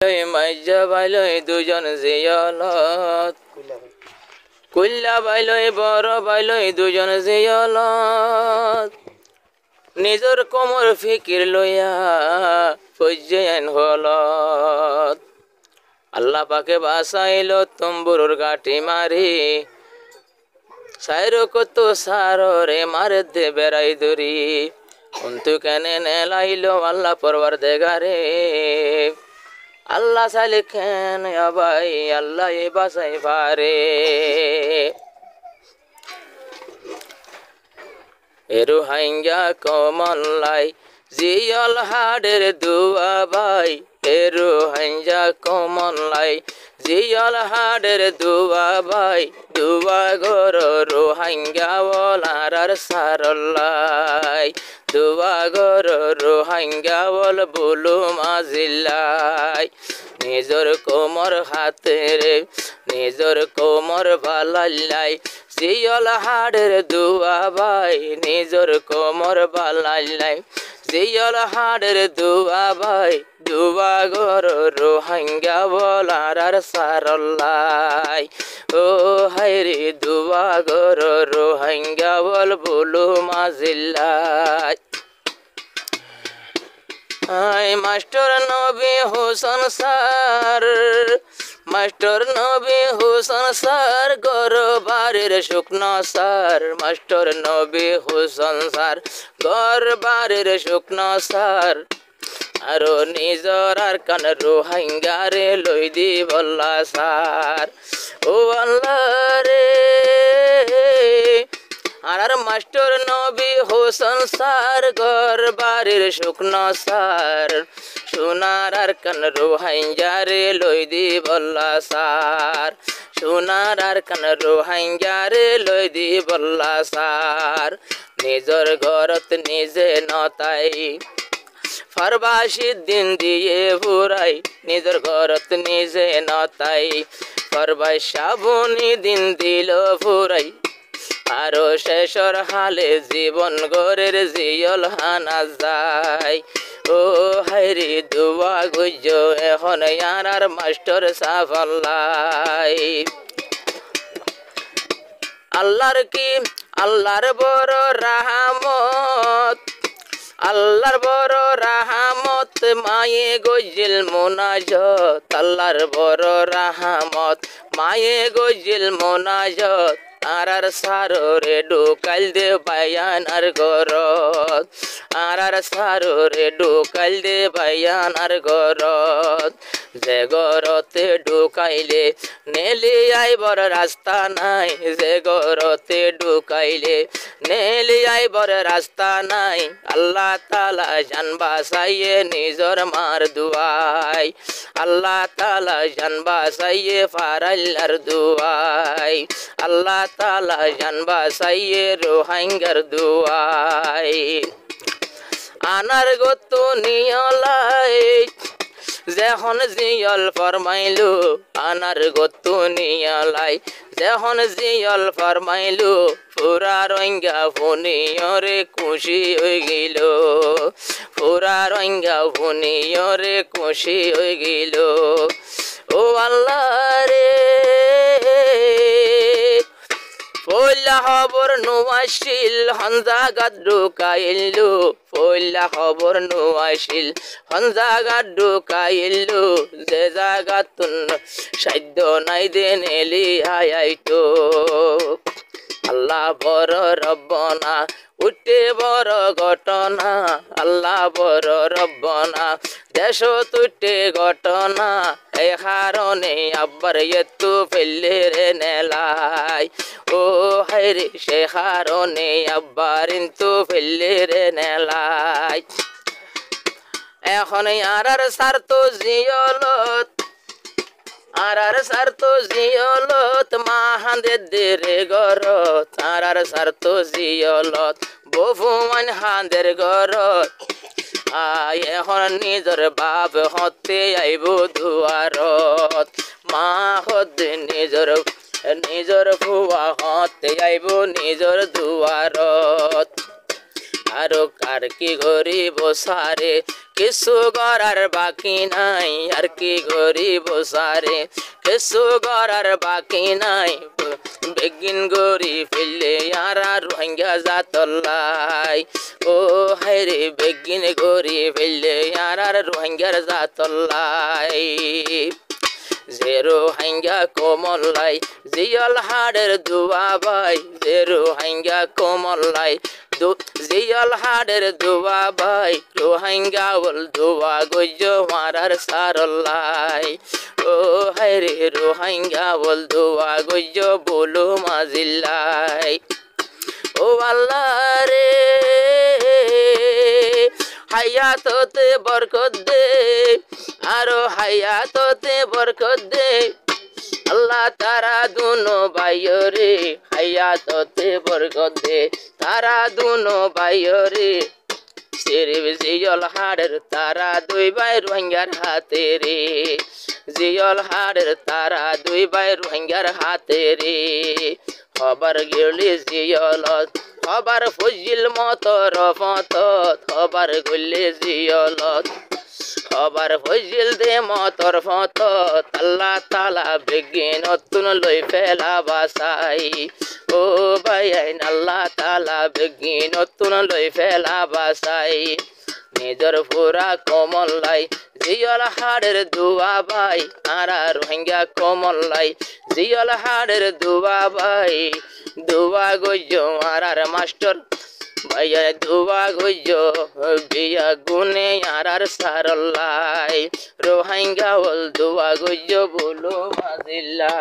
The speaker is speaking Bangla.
মাইজা বাইলই দুজন জিয়লত কুল্লা বাইলই বড় বাইলই দুজন জিয়লত নিজর কোমর ফিকির লইয়া ফজ্জেন হলত আল্লাহ পাকে বাসাইল তম্বুরুর গাটি মারি সাইর কত সারে মারে দে বেড়াই দরি অন্তু কেনে নেলাইল আল্লাহ পরবার দেগারে আল্লাহ সালে কেন ভাই আল্লাহ বাসাই পারে এরু হাইঙ্গা কমলাই জিয়ল হাডের দুয়া ভাই এরু হাইঙ্গা কমলাই জিয়ল হাডের দুয়া ভাই দুয়া গর রোহাঙ্গা বলার সারল্লাই দুয়া গর রোহাঙ্গা বল বুলু মাজিল্লাই নিজর কোমর হাতের নিজর কোমর বালাই জিয়ল হাডের দুয়া ভাই নিজর কোমর বালাই জিয়ল হাডের দুয়া ভাই দুয়া গর রোহাঙ্গা বলার সারল্লাই ও হাইরে দুয়া গর রোহাঙ্গা বল বুলু মাজিল্লাই মাস্টার নবী হোসেন স্যার মাস্টার নবী হোসেন স্যার গর বাড়ির শুকনো স্যার মাস্টার নবী হোসেন স্যার গর বাড়ির শুকনো স্যার আরো নিজর আর কান রোহাঙ্গারে লই দি বল্লা স্যার ও আল্লাহ রে আর মাস্টার নবী হোসেন স্যার ঘর বাড়ির শুকনো স্যার সোনার আর কান রোহাঙ্গারে লই দি বল্লা স্যার সোনার আর কান রোহাঙ্গারে লই দি বল্লা স্যার নিজর ঘরত নিজে নতাই ফরবাসি দিন দিয়ে ফুরাই নিজর ঘরত নিজে নতাই ফরবাই সাবনি দিন দিল ফুরাই আরো শেষর হালে জীবন গরের জিয়ল হানা যায় ও হাইরি দুয়া গুজ এখন আর মাস্টার সাফল্লাই আল্লাহর কি আল্লাহর বড় রাহমত আল্লাহর বড় রাহমত মায়ে গজিল মোনাজত আল্লাহর বড় রাহমত মায়ে গজিল মোনাজত আর সারো রে ডুকাল দে বায়ান আর গরত আর সারো রে ডুকাল দে বায়ান আর গরত যে গরতে ঢুকাইলে নেলি আইবর রাস্তা নাই যে গরতে ঢুকাইলে নেলি আইবর রাস্তা নাই আল্লাহ তাআলা জান বাসাইয়ে নিজর মার দুয়াই আল্লাহ তাআলা জান বাসাইয়ে ফারাল্লার দুয়াই আল্লাহ তাআলা জান বাসাইয়ে রোহাঙ্গার দুয়াই আনার গত নিয়লাই যখন জিয়ল ফরমাইলু আনার গতু নিয়ালাই যখন জিয়ল ফরমাইলু পুরা রঙ্গা ফুনিয়রে খুশি হয়ে গেল পুরা রঙ্গা ফুনিয়রে খুশি হয়ে গেল ও আল্লাহ রে পয়লা খবর নোয়াশিল হঞ্জাগাত ঢুকাইলু পয়লা খবর নোয়াশিল হঞ্জাগাত ঢুকাইলু যে জাগাতুন সাধ্য নাই দেন এলি আইতো আল্লাহ বড় রব্বনা উঠে বড় ঘটনা আল্লাহ বড় রব্বনা দেশ তুটে ঘটনা এই কারণে আব্বার এতু ফেললে রে নেলাই ও হাইরে সে কারণে আব্বার ইন্তু ফেললে রে নেলাই এখন আর সার তো জিয়লত আর সার তো জিয়লত মাহান্দে দেরে গরত আর সার তো জিয়লত বহুমান হাঁদের গরত আই এখন নিজর বাপ হতে আইব দুয়ারত মা হতে নিজর ফুয়া হতে আইব নিজর দুয়ারত আরো কার কি গরিব সারে কিছু গড়ার বাকি নাই আর কি গরিব সারে কিছু গড়ার বাকি নাই বেগিন গরি ফেললে আরা রোহিঙ্গা জাতল্লাই ও হায়রে বেগিন গরি ফেললে আরার রোহিঙ্গার জাতল্লাই যে রোহিঙ্গা কোমল্লাই জিয়ল হাড়ের দুয়া ভাই যে রোহিঙ্গা কোমল্লাই জিয়ল হাড়ের দুয়া ভাই রোহিঙ্গা বল দুয়া গজ্জ মারার সারল্লাই ও হায়রে রোহিঙ্গা বল দুয়া গজ্জ বলো মাজিল্লাই ও আল্লাহ রে হায়াততে বরকত দে আরো হায়াততে বরকত দে আল্লাহ তারা দুনো ভাইও রে হায়াততে বরকত দে তারা দুনো ভাইও রে শরীফ জিয়ল হাড়ের তারা দুই ভাই রোহিঙ্গার হাতে রে জিয়ল হাড়ের তারা দুই ভাই রোহিঙ্গার হাতে রে খবর গেলি জিয়লত খবর ফজিল মত রফত খবর গলি জিয়লত খবর ফজিল দে মতর ফত আল্লাহ তালা বেগিন নতুন লই ফেলা বাসাই ও ভাই আল্লাহ তালা বেগিন নতুন লই ফেলা বাসাই নিজর পুরা কমল্লাই জিয়ল হাড়ের দুয়া ভাই আরা রোহিঙ্গা কমল্লাই জিয়ল হাড়ের দুয়া ভাই দুয়া গজ্জ আরার মাস্টার ভাইয়া দুয়া গজ্জ বিয়া গুনে আরার সারল্লাই রোহিঙ্গা বল দুয়া গজ্জ বলো মাজিল্লা।